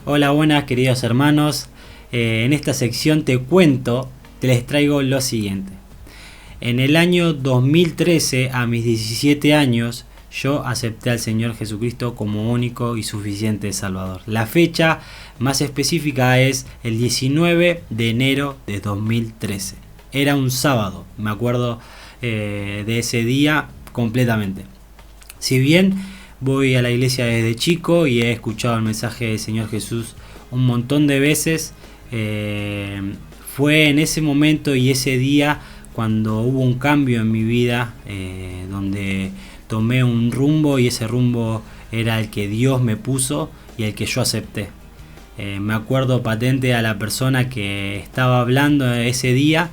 Hola, buenas queridos hermanos. En esta sección te les traigo lo siguiente. En el año 2013, a mis 17 años, yo acepté al Señor Jesucristo como único y suficiente Salvador. La fecha más específica es el 19 de enero de 2013. Era un sábado, me acuerdo de ese día completamente. Si bien voy a la iglesia desde chico y he escuchado el mensaje del Señor Jesús un montón de veces, fue en ese momento y ese día cuando hubo un cambio en mi vida, donde tomé un rumbo y ese rumbo era el que Dios me puso y el que yo acepté. Me acuerdo patente a la persona que estaba hablando ese día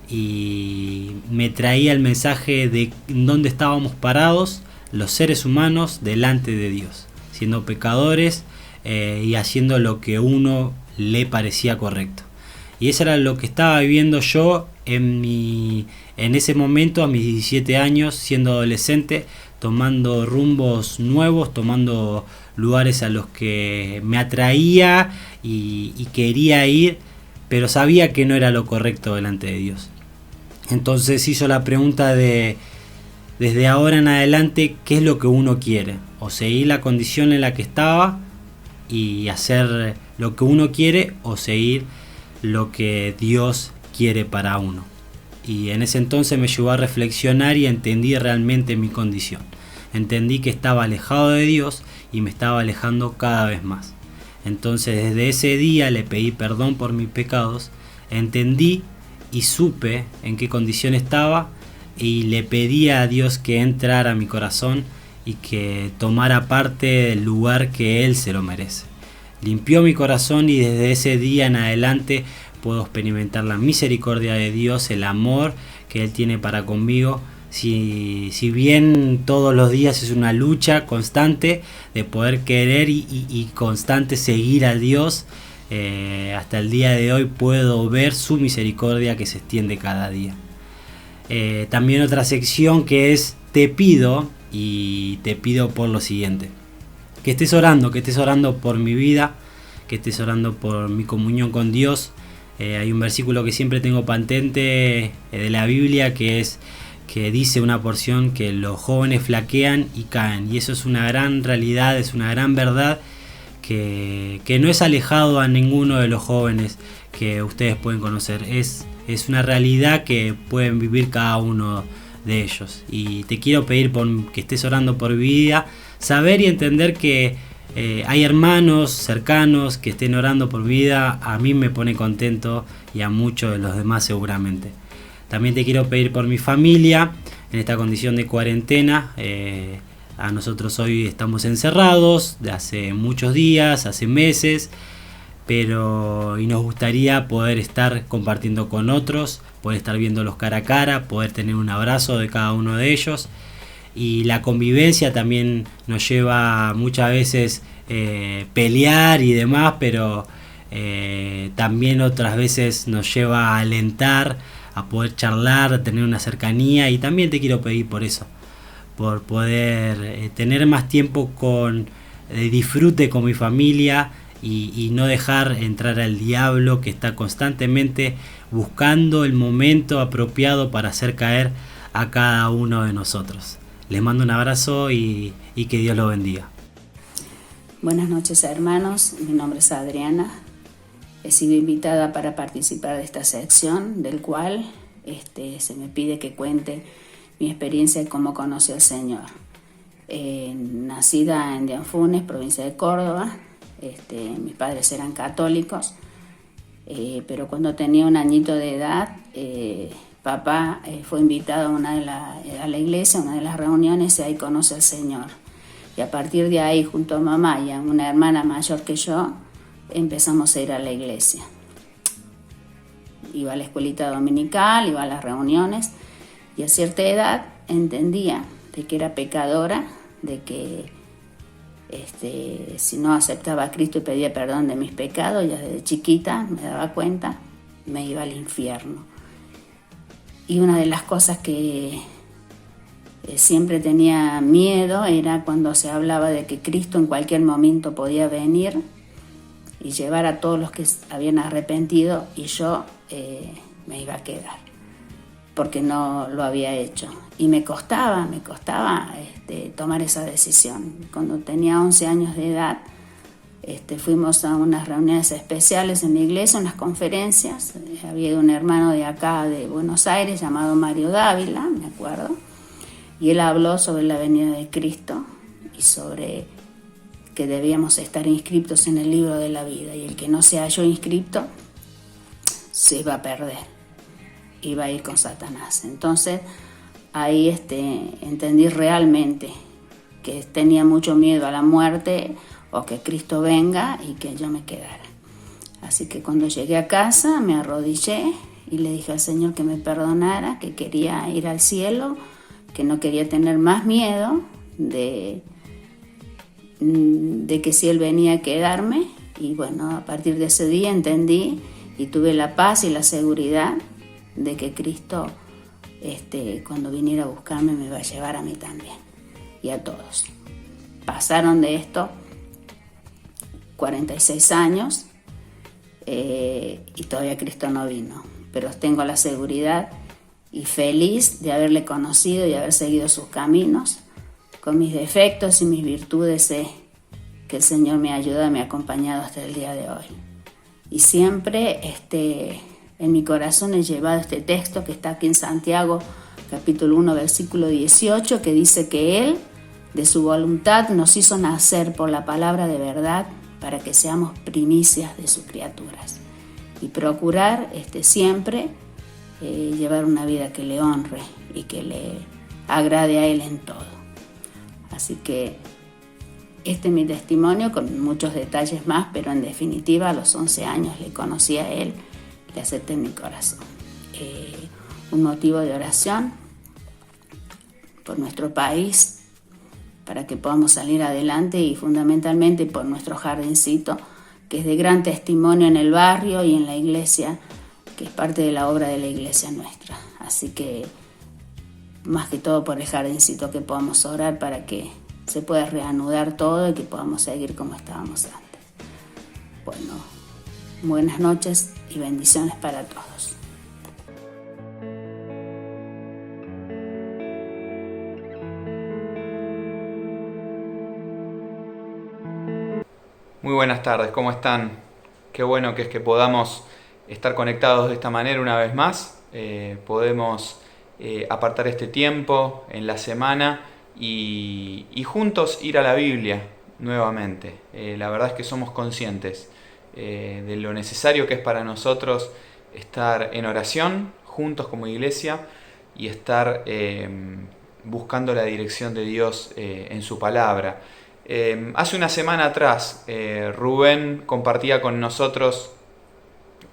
y me traía el mensaje de dónde estábamos parados los seres humanos delante de Dios, siendo pecadores y haciendo lo que uno le parecía correcto. Y eso era lo que estaba viviendo yo en ese momento, a mis 17 años, siendo adolescente, tomando rumbos nuevos, tomando lugares a los que me atraía y quería ir, pero sabía que no era lo correcto delante de Dios. Entonces hizo la pregunta de, desde ahora en adelante, ¿qué es lo que uno quiere? O seguir la condición en la que estaba y hacer lo que uno quiere, o seguir lo que Dios quiere para uno. Y en ese entonces me llevó a reflexionar y entendí realmente mi condición. Entendí que estaba alejado de Dios y me estaba alejando cada vez más. Entonces desde ese día le pedí perdón por mis pecados, entendí y supe en qué condición estaba y le pedí a Dios que entrara a mi corazón y que tomara parte del lugar que Él se lo merece. Limpió mi corazón y desde ese día en adelante puedo experimentar la misericordia de Dios, el amor que Él tiene para conmigo. Si bien todos los días es una lucha constante de poder querer y constante seguir a Dios, hasta el día de hoy puedo ver su misericordia que se extiende cada día. También otra sección que es te pido por lo siguiente: que estés orando por mi vida, que estés orando por mi comunión con Dios. Hay un versículo que siempre tengo patente de la Biblia que dice una porción que los jóvenes flaquean y caen, y eso es una gran realidad, es una gran verdad que no es alejado a ninguno de los jóvenes que ustedes pueden conocer, es una realidad que pueden vivir cada uno de ellos. Y te quiero pedir que estés orando por mi vida, saber y entender que hay hermanos cercanos que estén orando por mi vida, a mí me pone contento y a muchos de los demás seguramente. También te quiero pedir por mi familia en esta condición de cuarentena. A nosotros hoy estamos encerrados de hace muchos días, hace meses, y nos gustaría poder estar compartiendo con otros, poder estar viéndolos cara a cara, poder tener un abrazo de cada uno de ellos. Y la convivencia también nos lleva muchas veces pelear y demás, pero también otras veces nos lleva a alentar, a poder charlar, a tener una cercanía. Y también te quiero pedir por eso, por poder tener más tiempo de disfrute con mi familia y no dejar entrar al diablo que está constantemente buscando el momento apropiado para hacer caer a cada uno de nosotros. Les mando un abrazo y que Dios los bendiga. Buenas noches, hermanos. Mi nombre es Adriana. He sido invitada para participar de esta sección, del cual se me pide que cuente mi experiencia de cómo conocí al Señor. Nacida en Dianfunes, provincia de Córdoba, mis padres eran católicos, pero cuando tenía un añito de edad, papá fue invitado a la iglesia, a una de las reuniones, y ahí conoce al Señor. Y a partir de ahí, junto a mamá y a una hermana mayor que yo, empezamos a ir a la iglesia. Iba a la escuelita dominical, iba a las reuniones, y a cierta edad entendía de que era pecadora, de que si no aceptaba a Cristo y pedía perdón de mis pecados, ya desde chiquita me daba cuenta, me iba al infierno. Y una de las cosas que siempre tenía miedo era cuando se hablaba de que Cristo en cualquier momento podía venir y llevar a todos los que habían arrepentido, y yo me iba a quedar porque no lo había hecho. Y me costaba tomar esa decisión. Cuando tenía 11 años de edad, fuimos a unas reuniones especiales en la iglesia, unas conferencias. Había un hermano de acá de Buenos Aires llamado Mario Dávila, me acuerdo, y él habló sobre la venida de Cristo y sobre que debíamos estar inscriptos en el libro de la vida, y el que no se halló inscripto se iba a perder, iba a ir con Satanás. Entonces ahí entendí realmente que tenía mucho miedo a la muerte, o que Cristo venga y que yo me quedara. Así que cuando llegué a casa me arrodillé y le dije al Señor que me perdonara, que quería ir al cielo, que no quería tener más miedo de que si Él venía a quedarme. Y bueno, a partir de ese día entendí y tuve la paz y la seguridad de que Cristo, cuando viniera a buscarme, me iba a llevar a mí también y a todos. Pasaron de esto 46 años y todavía Cristo no vino, pero tengo la seguridad y feliz de haberle conocido y haber seguido sus caminos. Con mis defectos y mis virtudes, sé que el Señor me ayuda y me ha acompañado hasta el día de hoy. Y siempre en mi corazón he llevado este texto que está aquí en Santiago, capítulo 1, versículo 18, que dice que Él, de su voluntad, nos hizo nacer por la palabra de verdad, para que seamos primicias de sus criaturas. Y procurar siempre llevar una vida que le honre y que le agrade a Él en todo. Así que este es mi testimonio, con muchos detalles más, pero en definitiva a los 11 años le conocí a Él, le acepté en mi corazón. Un motivo de oración por nuestro país, para que podamos salir adelante, y fundamentalmente por nuestro jardincito, que es de gran testimonio en el barrio y en la iglesia, que es parte de la obra de la iglesia nuestra. Así que más que todo por el jardincito, que podamos orar para que se pueda reanudar todo y que podamos seguir como estábamos antes. Bueno, buenas noches y bendiciones para todos. Muy buenas tardes, ¿cómo están? Qué bueno que es que podamos estar conectados de esta manera una vez más. Podemos apartar este tiempo en la semana y juntos ir a la Biblia nuevamente. La verdad es que somos conscientes de lo necesario que es para nosotros estar en oración juntos como iglesia y estar buscando la dirección de Dios en su palabra. Hace una semana atrás Rubén compartía con nosotros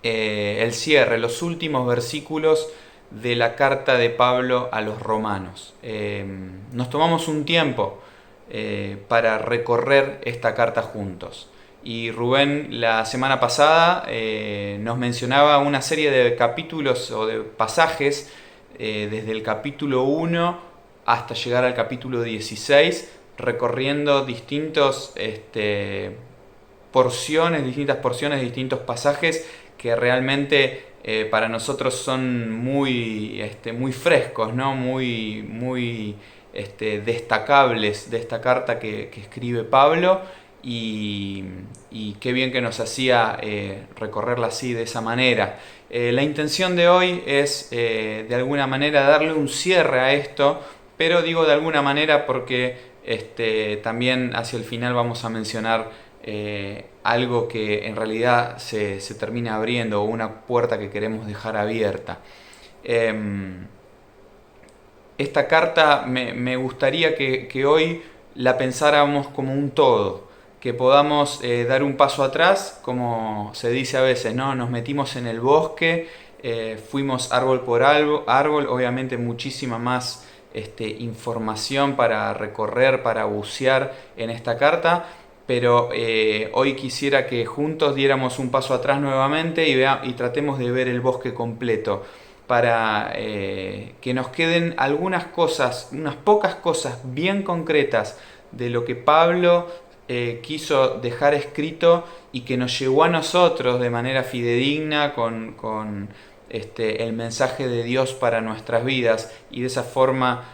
el cierre, los últimos versículos de la carta de Pablo a los romanos. Nos tomamos un tiempo para recorrer esta carta juntos. Y Rubén la semana pasada nos mencionaba una serie de capítulos o de pasajes desde el capítulo 1 hasta llegar al capítulo 16, recorriendo distintas porciones, distintos pasajes que realmente para nosotros son muy frescos, ¿no? muy destacables de esta carta que escribe Pablo, y qué bien que nos hacía recorrerla así, de esa manera. La intención de hoy es de alguna manera darle un cierre a esto, pero digo de alguna manera porque también hacia el final vamos a mencionar algo que en realidad se termina abriendo, o una puerta que queremos dejar abierta. Esta carta me gustaría que hoy la pensáramos como un todo, que podamos dar un paso atrás, como se dice a veces, ¿no? Nos metimos en el bosque, fuimos árbol por árbol, obviamente muchísima más información para recorrer, para bucear en esta carta, pero hoy quisiera que juntos diéramos un paso atrás nuevamente y tratemos de ver el bosque completo, para que nos queden algunas cosas, unas pocas cosas bien concretas de lo que Pablo quiso dejar escrito y que nos llegó a nosotros de manera fidedigna con el mensaje de Dios para nuestras vidas, y de esa forma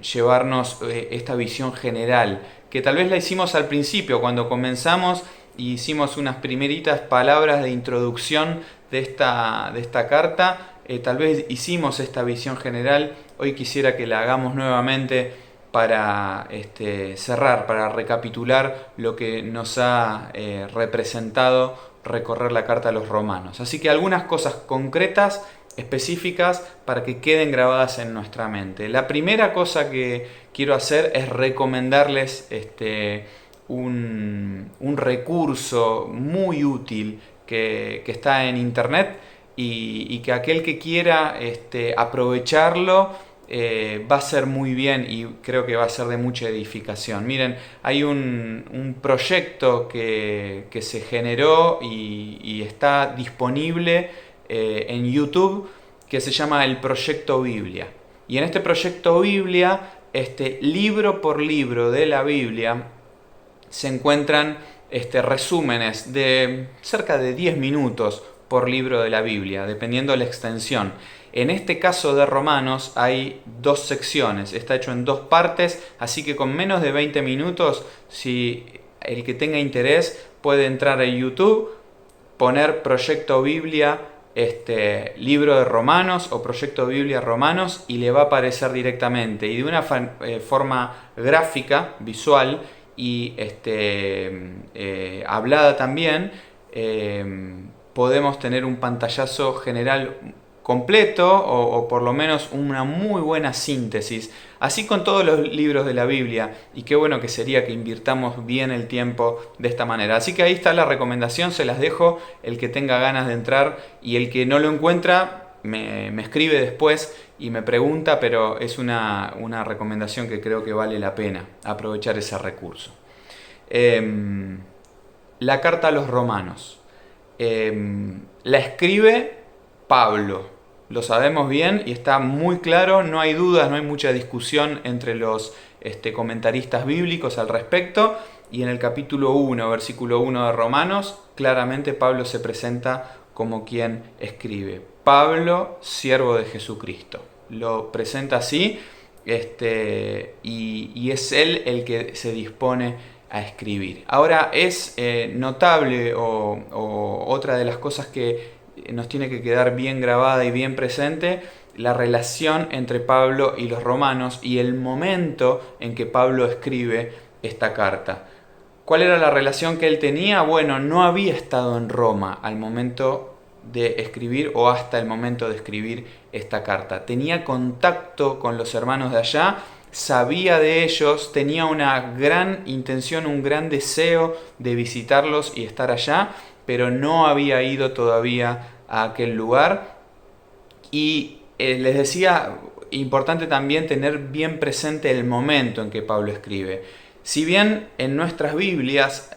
llevarnos esta visión general, que tal vez la hicimos al principio cuando comenzamos y hicimos unas primeritas palabras de introducción de esta carta. Tal vez hicimos esta visión general. Hoy quisiera que la hagamos nuevamente para cerrar, para recapitular lo que nos ha representado recorrer la carta a los romanos. Así que algunas cosas concretas, específicas, para que queden grabadas en nuestra mente. La primera cosa que quiero hacer es recomendarles un recurso muy útil que está en internet, y que aquel que quiera aprovecharlo va a ser muy bien, y creo que va a ser de mucha edificación. Miren, hay un proyecto que se generó y está disponible en YouTube, que se llama el Proyecto Biblia. Y en este Proyecto Biblia, libro por libro de la Biblia, se encuentran resúmenes de cerca de 10 minutos por libro de la Biblia, dependiendo de la extensión. En este caso de Romanos hay 2 secciones, está hecho en 2 partes, así que con menos de 20 minutos, si el que tenga interés puede entrar a YouTube, poner Proyecto Biblia, libro de Romanos o Proyecto Biblia Romanos, y le va a aparecer directamente, y de una forma gráfica, visual y hablada también. Podemos tener un pantallazo general completo, o por lo menos una muy buena síntesis, así con todos los libros de la Biblia, y qué bueno que sería que invirtamos bien el tiempo de esta manera. Así que ahí está la recomendación, se las dejo, el que tenga ganas de entrar, y el que no lo encuentra me escribe después y me pregunta, pero es una recomendación que creo que vale la pena aprovechar ese recurso. La carta a los romanos. La escribe Pablo, lo sabemos bien y está muy claro, no hay dudas, no hay mucha discusión entre los comentaristas bíblicos al respecto, y en el capítulo 1, versículo 1 de Romanos, claramente Pablo se presenta como quien escribe. Pablo, siervo de Jesucristo. Lo presenta así, y es él el que se dispone a escribir. Ahora es notable, o otra de las cosas que nos tiene que quedar bien grabada y bien presente, la relación entre Pablo y los romanos y el momento en que Pablo escribe esta carta. ¿Cuál era la relación que él tenía? Bueno, no había estado en Roma al momento de escribir, o hasta el momento de escribir esta carta. Tenía contacto con los hermanos de allá, sabía de ellos, tenía una gran intención, un gran deseo de visitarlos y estar allá, pero no había ido todavía a aquel lugar. Y les decía, importante también tener bien presente el momento en que Pablo escribe. Si bien en nuestras Biblias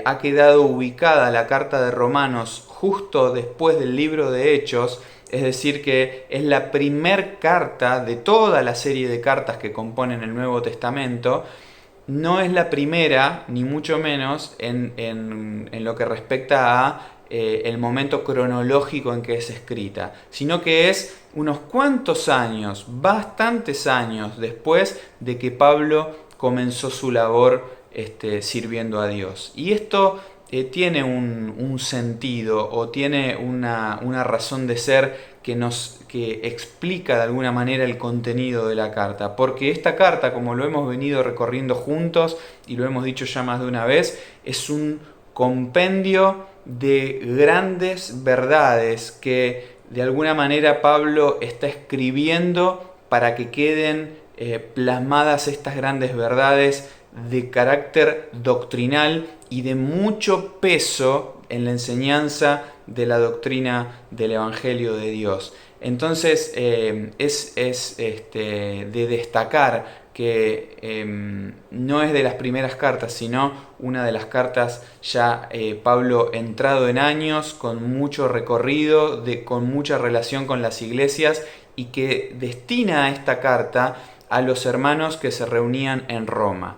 ha quedado ubicada la carta de Romanos justo después del libro de Hechos, es decir, que es la primer carta de toda la serie de cartas que componen el Nuevo Testamento, no es la primera, ni mucho menos, en lo que respecta a el momento cronológico en que es escrita, sino que es unos cuantos años, bastantes años después de que Pablo comenzó su labor sirviendo a Dios. Y esto tiene un sentido, o tiene una razón de ser que explica de alguna manera el contenido de la carta, porque esta carta, como lo hemos venido recorriendo juntos y lo hemos dicho ya más de una vez, es un compendio de grandes verdades que de alguna manera Pablo está escribiendo para que queden plasmadas estas grandes verdades de carácter doctrinal y de mucho peso en la enseñanza de la doctrina del Evangelio de Dios. Entonces es de destacar que no es de las primeras cartas, sino una de las cartas ya Pablo entrado en años, con mucho recorrido, con mucha relación con las iglesias, y que destina esta carta a los hermanos que se reunían en Roma.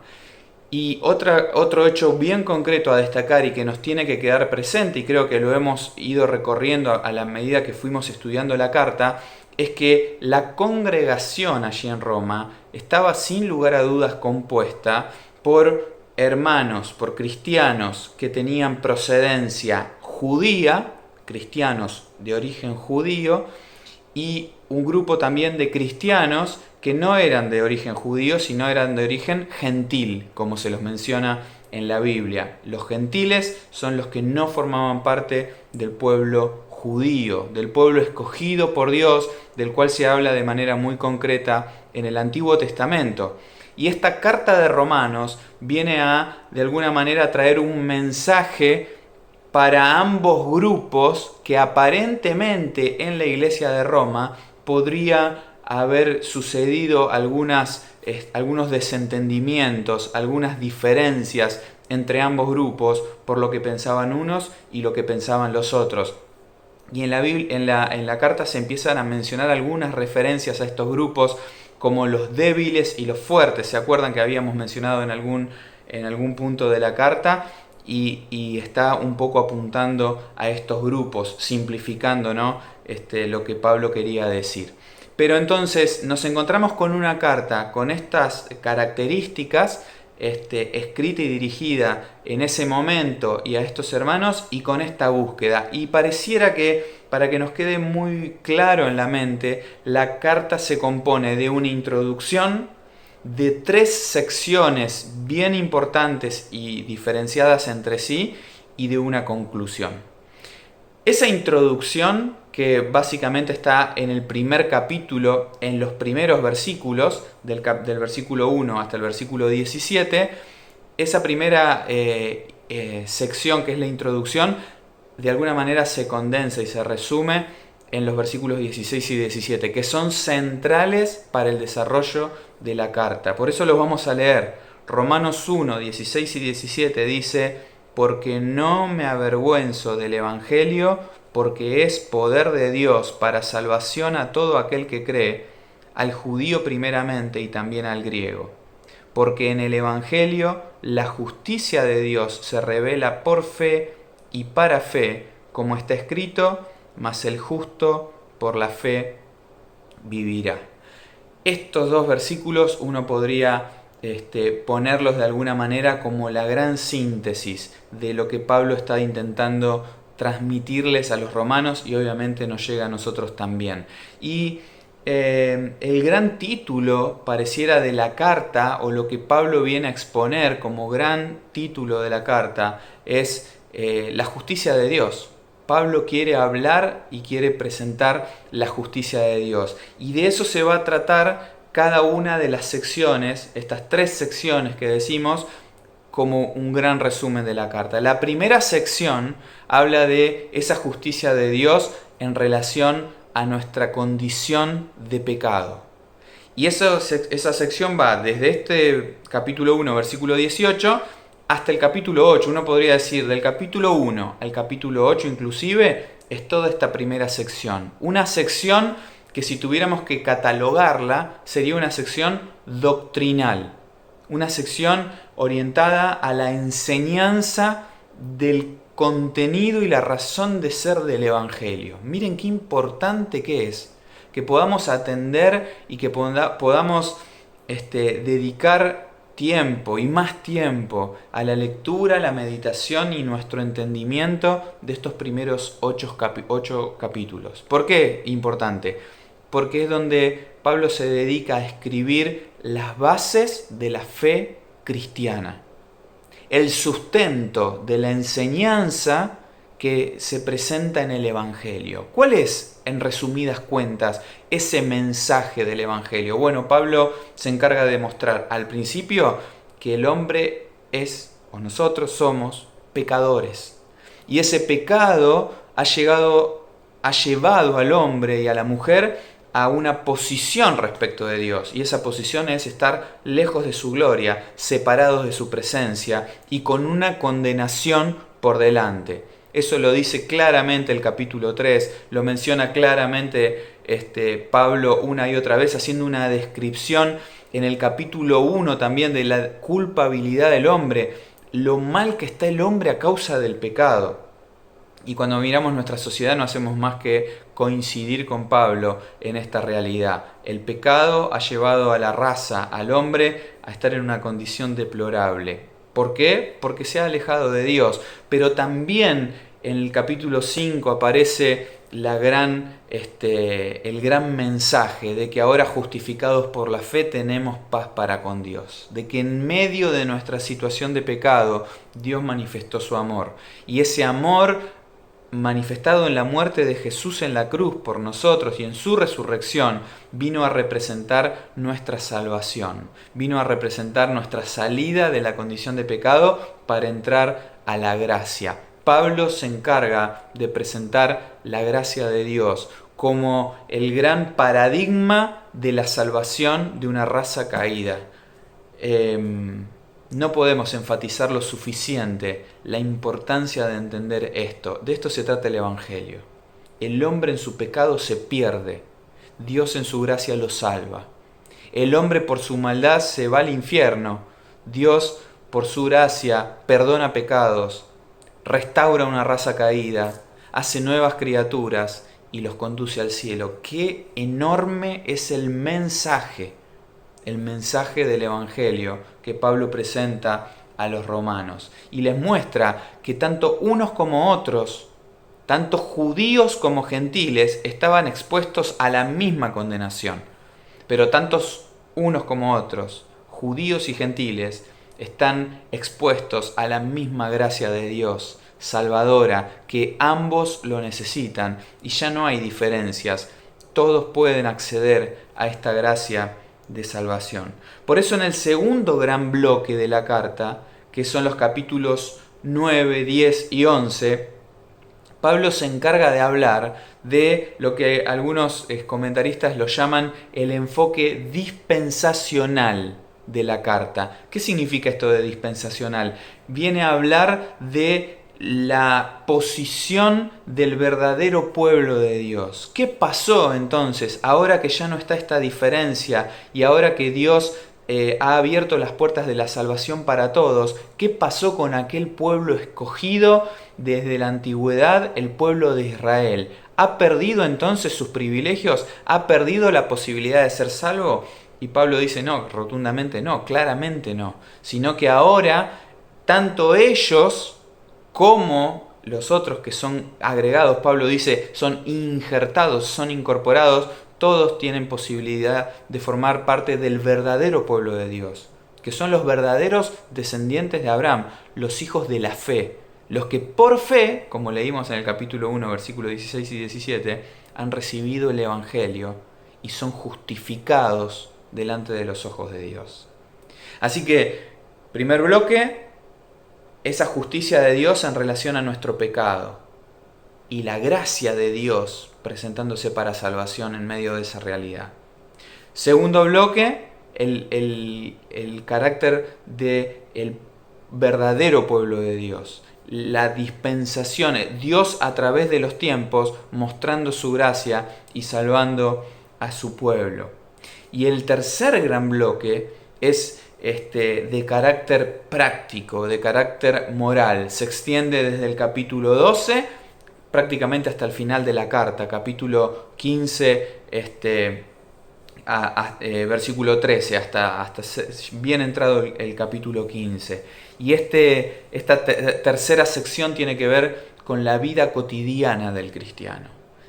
Y otro hecho bien concreto a destacar y que nos tiene que quedar presente, y creo que lo hemos ido recorriendo a la medida que fuimos estudiando la carta, es que la congregación allí en Roma estaba sin lugar a dudas compuesta por hermanos, por cristianos que tenían procedencia judía, cristianos de origen judío, y un grupo también de cristianos que no eran de origen judío, sino eran de origen gentil, como se los menciona en la Biblia. Los gentiles son los que no formaban parte del pueblo judío, del pueblo escogido por Dios, del cual se habla de manera muy concreta en el Antiguo Testamento. Y esta carta de Romanos viene a, de alguna manera, traer un mensaje para ambos grupos que aparentemente en la iglesia de Roma podría haber sucedido algunos desentendimientos, algunas diferencias entre ambos grupos por lo que pensaban unos y lo que pensaban los otros. Y en la carta se empiezan a mencionar algunas referencias a estos grupos como los débiles y los fuertes. ¿Se acuerdan que habíamos mencionado en algún punto de la carta? Y está un poco apuntando a estos grupos, simplificando, ¿no? Lo que Pablo quería decir. Pero entonces nos encontramos con una carta con estas características, escrita y dirigida en ese momento y a estos hermanos, y con esta búsqueda. Y pareciera que, para que nos quede muy claro en la mente, la carta se compone de una introducción, de 3 secciones bien importantes y diferenciadas entre sí, y de una conclusión. Esa introducción, que básicamente está en el primer capítulo, en los primeros versículos, del versículo 1 hasta el versículo 17, esa primera sección, que es la introducción, de alguna manera se condensa y se resume en los versículos 16 y 17, que son centrales para el desarrollo de la carta. Por eso los vamos a leer. Romanos 1, 16 y 17 dice: porque no me avergüenzo del Evangelio, porque es poder de Dios para salvación a todo aquel que cree, al judío primeramente y también al griego. Porque en el Evangelio la justicia de Dios se revela por fe y para fe, como está escrito: mas el justo por la fe vivirá. Estos 2 versículos uno podría ponerlos de alguna manera como la gran síntesis de lo que Pablo está intentando transmitirles a los romanos, y obviamente nos llega a nosotros también. Y el gran título pareciera de la carta, o lo que Pablo viene a exponer como gran título de la carta, es la justicia de Dios. Pablo quiere hablar y quiere presentar la justicia de Dios. Y de eso se va a tratar cada una de las secciones, estas 3 secciones que decimos, como un gran resumen de la carta. La primera sección habla de esa justicia de Dios en relación a nuestra condición de pecado. Y esa sección va desde este capítulo 1, versículo 18, hasta el capítulo 8. Uno podría decir, del capítulo 1 al capítulo 8 inclusive, es toda esta primera sección. Una sección que, si tuviéramos que catalogarla, sería una sección doctrinal. Una sección orientada a la enseñanza del contenido y la razón de ser del Evangelio. Miren qué importante que es que podamos atender y que podamos dedicar tiempo y más tiempo a la lectura, la meditación y nuestro entendimiento de estos primeros 8 capítulos. ¿Por qué importante? Porque es donde Pablo se dedica a escribir las bases de la fe cristiana, el sustento de la enseñanza que se presenta en el Evangelio. ¿Cuál es, en resumidas cuentas, ese mensaje del Evangelio? Bueno, Pablo se encarga de mostrar al principio que el hombre es, o nosotros somos, pecadores. Y ese pecado ha llevado al hombre y a la mujer a una posición respecto de Dios. Y esa posición es estar lejos de su gloria, separados de su presencia y con una condenación por delante. Eso lo dice claramente el capítulo 3, lo menciona claramente Pablo una y otra vez, haciendo una descripción en el capítulo 1 también de la culpabilidad del hombre, lo mal que está el hombre a causa del pecado. Y cuando miramos nuestra sociedad no hacemos más que coincidir con Pablo en esta realidad. El pecado ha llevado a la raza, al hombre, a estar en una condición deplorable. ¿Por qué? Porque se ha alejado de Dios. Pero también en el capítulo 5 aparece el gran mensaje de que ahora, justificados por la fe, tenemos paz para con Dios. De que en medio de nuestra situación de pecado, Dios manifestó su amor. Y ese amor, manifestado en la muerte de Jesús en la cruz por nosotros y en su resurrección, vino a representar nuestra salvación, vino a representar nuestra salida de la condición de pecado para entrar a la gracia. Pablo se encarga de presentar la gracia de Dios como el gran paradigma de la salvación de una raza caída. No podemos enfatizar lo suficiente la importancia de entender esto. De esto se trata el Evangelio. El hombre en su pecado se pierde. Dios en su gracia lo salva. El hombre por su maldad se va al infierno. Dios por su gracia perdona pecados, restaura una raza caída, hace nuevas criaturas y los conduce al cielo. ¡Qué enorme es el mensaje del Evangelio que Pablo presenta a los romanos! Y les muestra que tanto unos como otros, tanto judíos como gentiles, estaban expuestos a la misma condenación. Pero tantos unos como otros, judíos y gentiles, están expuestos a la misma gracia de Dios, salvadora, que ambos lo necesitan y ya no hay diferencias. Todos pueden acceder a esta gracia de salvación. Por eso en el segundo gran bloque de la carta, que son los capítulos 9, 10 y 11, Pablo se encarga de hablar de lo que algunos comentaristas lo llaman el enfoque dispensacional de la carta. ¿Qué significa esto de dispensacional? Viene a hablar de la posición del verdadero pueblo de Dios. ¿Qué pasó entonces ahora que ya no está esta diferencia y ahora que Dios ha abierto las puertas de la salvación para todos? ¿Qué pasó con aquel pueblo escogido desde la antigüedad, el pueblo de Israel? ¿Ha perdido entonces sus privilegios? ¿Ha perdido la posibilidad de ser salvo? Y Pablo dice no, rotundamente no, claramente no, sino que ahora tanto ellos como los otros que son agregados, Pablo dice, son injertados, son incorporados, todos tienen posibilidad de formar parte del verdadero pueblo de Dios, que son los verdaderos descendientes de Abraham, los hijos de la fe, los que por fe, como leímos en el capítulo 1, versículos 16 y 17, han recibido el Evangelio y son justificados delante de los ojos de Dios. Así que, primer bloque, esa justicia de Dios en relación a nuestro pecado y la gracia de Dios presentándose para salvación en medio de esa realidad. Segundo bloque, el carácter del verdadero pueblo de Dios, la dispensación, Dios a través de los tiempos mostrando su gracia y salvando a su pueblo. Y el tercer gran bloque es de carácter práctico, de carácter moral. Se extiende desde el capítulo 12 prácticamente hasta el final de la carta, capítulo 15, versículo 13, hasta bien entrado el capítulo 15. Y esta tercera sección tiene que ver con la vida cotidiana del cristiano.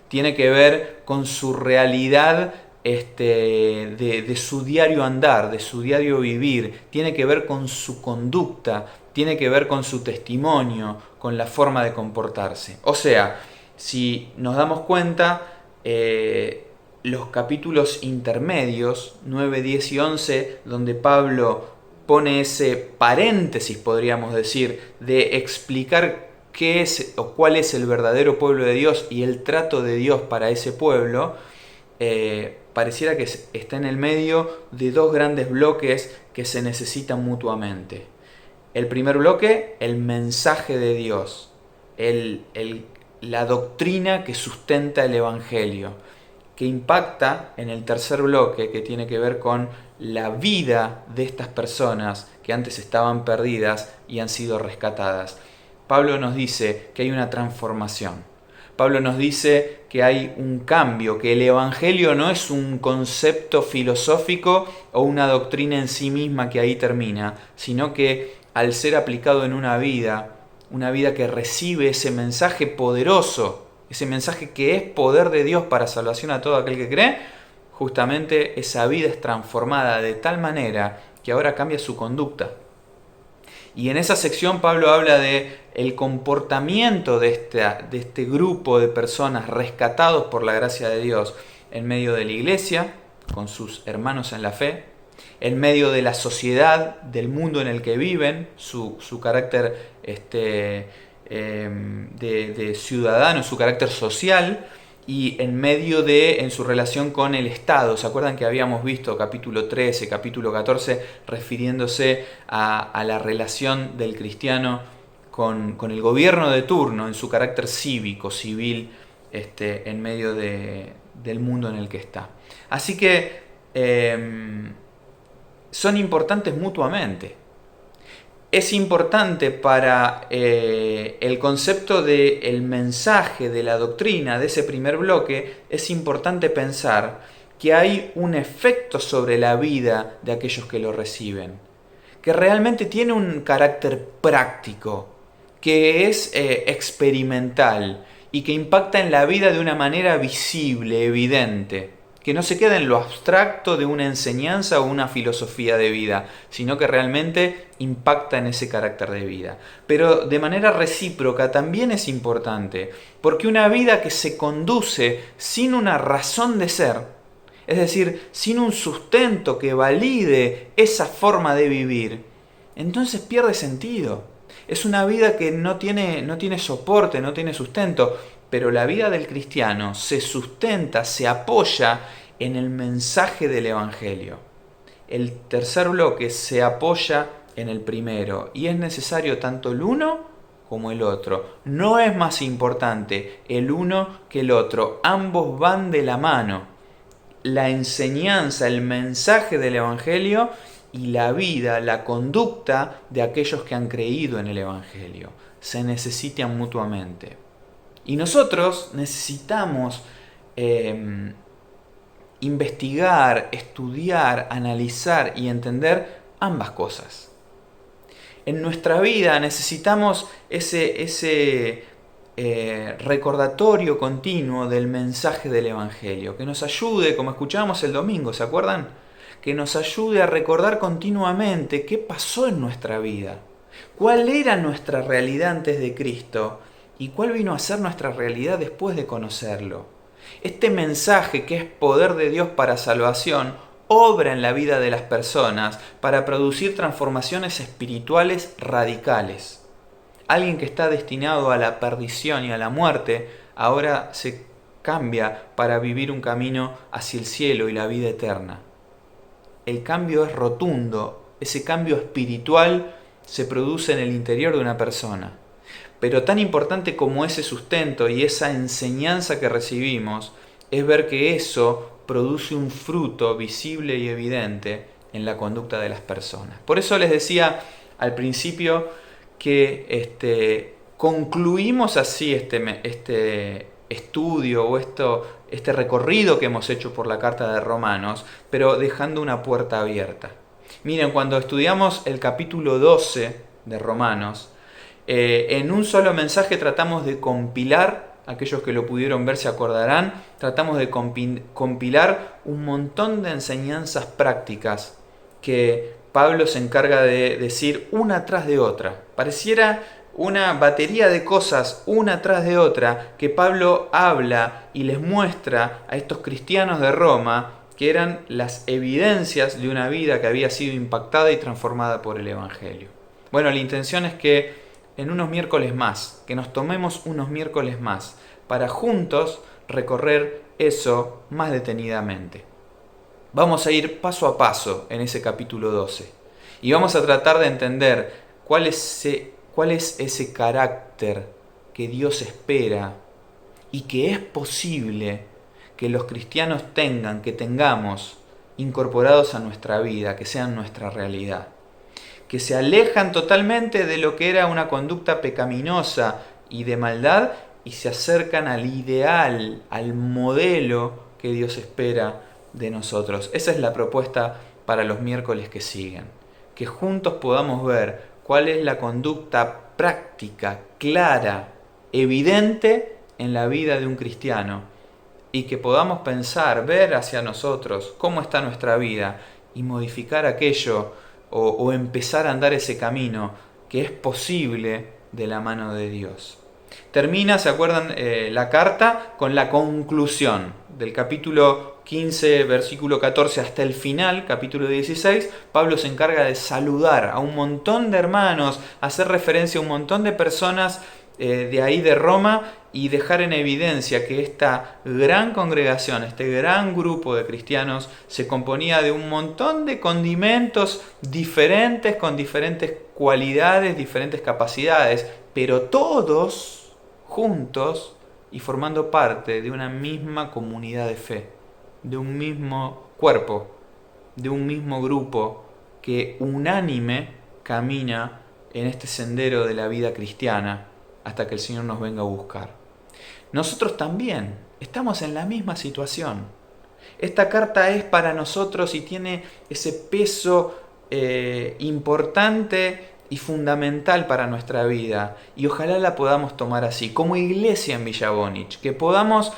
Tiene que ver con su realidad de su diario andar, de su diario vivir, tiene que ver con su conducta, tiene que ver con su testimonio, con la forma de comportarse. O sea, si nos damos cuenta, los capítulos intermedios, 9, 10 y 11, donde Pablo pone ese paréntesis, podríamos decir, de explicar qué es o cuál es el verdadero pueblo de Dios y el trato de Dios para ese pueblo, pareciera que está en el medio de dos grandes bloques que se necesitan mutuamente. El primer bloque, el mensaje de Dios, la doctrina que sustenta el Evangelio, que impacta en el tercer bloque, que tiene que ver con la vida de estas personas que antes estaban perdidas y han sido rescatadas. Pablo nos dice que hay una transformación. Pablo nos dice que hay un cambio, que el Evangelio no es un concepto filosófico o una doctrina en sí misma que ahí termina, sino que al ser aplicado en una vida que recibe ese mensaje poderoso, ese mensaje que es poder de Dios para salvación a todo aquel que cree, justamente esa vida es transformada de tal manera que ahora cambia su conducta. Y en esa sección Pablo habla de el comportamiento de este grupo de personas rescatados por la gracia de Dios en medio de la iglesia, con sus hermanos en la fe, en medio de la sociedad, del mundo en el que viven, su carácter de ciudadano, su carácter social, y en su relación con el Estado. ¿Se acuerdan que habíamos visto capítulo 13, capítulo 14, refiriéndose a la relación del cristiano con el gobierno de turno, en su carácter cívico, civil, en medio del mundo en el que está? Así que son importantes mutuamente. Es importante para el concepto del mensaje, de la doctrina, de ese primer bloque, es importante pensar que hay un efecto sobre la vida de aquellos que lo reciben, que realmente tiene un carácter práctico, que es experimental y que impacta en la vida de una manera visible, evidente. Que no se queda en lo abstracto de una enseñanza o una filosofía de vida, sino que realmente impacta en ese carácter de vida. Pero de manera recíproca también es importante, porque una vida que se conduce sin una razón de ser, es decir, sin un sustento que valide esa forma de vivir, entonces pierde sentido. Es una vida que no tiene soporte, no tiene sustento. Pero la vida del cristiano se sustenta, se apoya en el mensaje del Evangelio. El tercer bloque se apoya en el primero y es necesario tanto el uno como el otro. No es más importante el uno que el otro. Ambos van de la mano. La enseñanza, el mensaje del Evangelio y la vida, la conducta de aquellos que han creído en el Evangelio. Se necesitan mutuamente. Y nosotros necesitamos investigar, estudiar, analizar y entender ambas cosas. En nuestra vida necesitamos ese recordatorio continuo del mensaje del Evangelio, que nos ayude, como escuchábamos el domingo, ¿se acuerdan? Que nos ayude a recordar continuamente qué pasó en nuestra vida, cuál era nuestra realidad antes de Cristo, ¿y cuál vino a ser nuestra realidad después de conocerlo? Este mensaje, que es poder de Dios para salvación, obra en la vida de las personas para producir transformaciones espirituales radicales. Alguien que está destinado a la perdición y a la muerte, ahora se cambia para vivir un camino hacia el cielo y la vida eterna. El cambio es rotundo, ese cambio espiritual se produce en el interior de una persona. Pero tan importante como ese sustento y esa enseñanza que recibimos es ver que eso produce un fruto visible y evidente en la conducta de las personas. Por eso les decía al principio que concluimos así este estudio o este recorrido que hemos hecho por la carta de Romanos, pero dejando una puerta abierta. Miren, cuando estudiamos el capítulo 12 de Romanos, en un solo mensaje tratamos de compilar, aquellos que lo pudieron ver se acordarán, tratamos de compilar un montón de enseñanzas prácticas que Pablo se encarga de decir una tras de otra. Pareciera una batería de cosas una tras de otra que Pablo habla y les muestra a estos cristianos de Roma que eran las evidencias de una vida que había sido impactada y transformada por el Evangelio. Bueno, la intención es que en unos miércoles más, que nos tomemos unos miércoles más para juntos recorrer eso más detenidamente. Vamos a ir paso a paso en ese capítulo 12 y vamos a tratar de entender cuál es ese carácter que Dios espera y que es posible que los cristianos que tengamos incorporados a nuestra vida, que sean nuestra realidad, que se alejan totalmente de lo que era una conducta pecaminosa y de maldad y se acercan al ideal, al modelo que Dios espera de nosotros. Esa es la propuesta para los miércoles que siguen, que juntos podamos ver cuál es la conducta práctica, clara, evidente en la vida de un cristiano y que podamos pensar, ver hacia nosotros cómo está nuestra vida y modificar aquello o empezar a andar ese camino que es posible de la mano de Dios. Termina, ¿se acuerdan? La carta con la conclusión del capítulo 15, versículo 14 hasta el final, capítulo 16. Pablo se encarga de saludar a un montón de hermanos, hacer referencia a un montón de personas de ahí de Roma y dejar en evidencia que esta gran congregación, este gran grupo de cristianos se componía de un montón de condimentos diferentes, con diferentes cualidades, diferentes capacidades, pero todos juntos y formando parte de una misma comunidad de fe, de un mismo cuerpo, de un mismo grupo que unánime camina en este sendero de la vida cristiana hasta que el Señor nos venga a buscar. Nosotros también estamos en la misma situación. Esta carta es para nosotros y tiene ese peso importante y fundamental para nuestra vida. Y ojalá la podamos tomar así, como iglesia en Villa Bonich, que podamos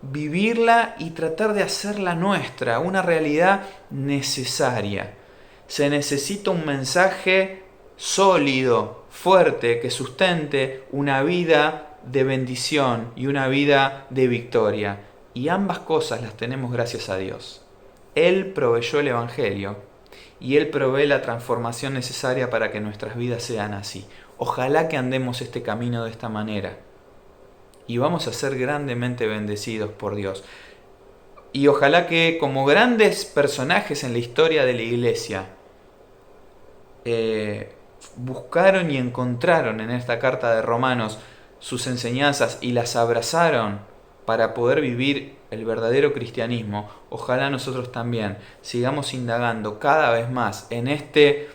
vivirla y tratar de hacerla nuestra, una realidad necesaria. Se necesita un mensaje sólido, fuerte, que sustente una vida de bendición y una vida de victoria. Y ambas cosas las tenemos gracias a Dios. Él proveyó el Evangelio y Él provee la transformación necesaria para que nuestras vidas sean así. Ojalá que andemos este camino de esta manera y vamos a ser grandemente bendecidos por Dios. Y ojalá que como grandes personajes en la historia de la iglesia buscaron y encontraron en esta carta de Romanos sus enseñanzas y las abrazaron para poder vivir el verdadero cristianismo, ojalá nosotros también sigamos indagando cada vez más en este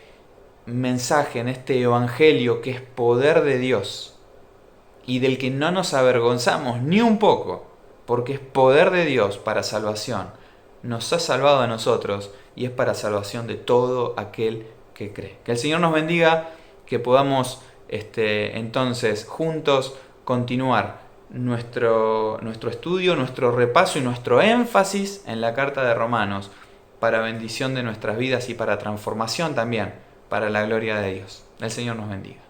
mensaje, en este evangelio que es poder de Dios y del que no nos avergonzamos ni un poco, porque es poder de Dios para salvación. Nos ha salvado a nosotros y es para salvación de todo aquel que cree. Que el Señor nos bendiga, que podamos entonces juntos continuar nuestro estudio, nuestro repaso y nuestro énfasis en la carta de Romanos para bendición de nuestras vidas y para transformación también, para la gloria de Dios. El Señor nos bendiga.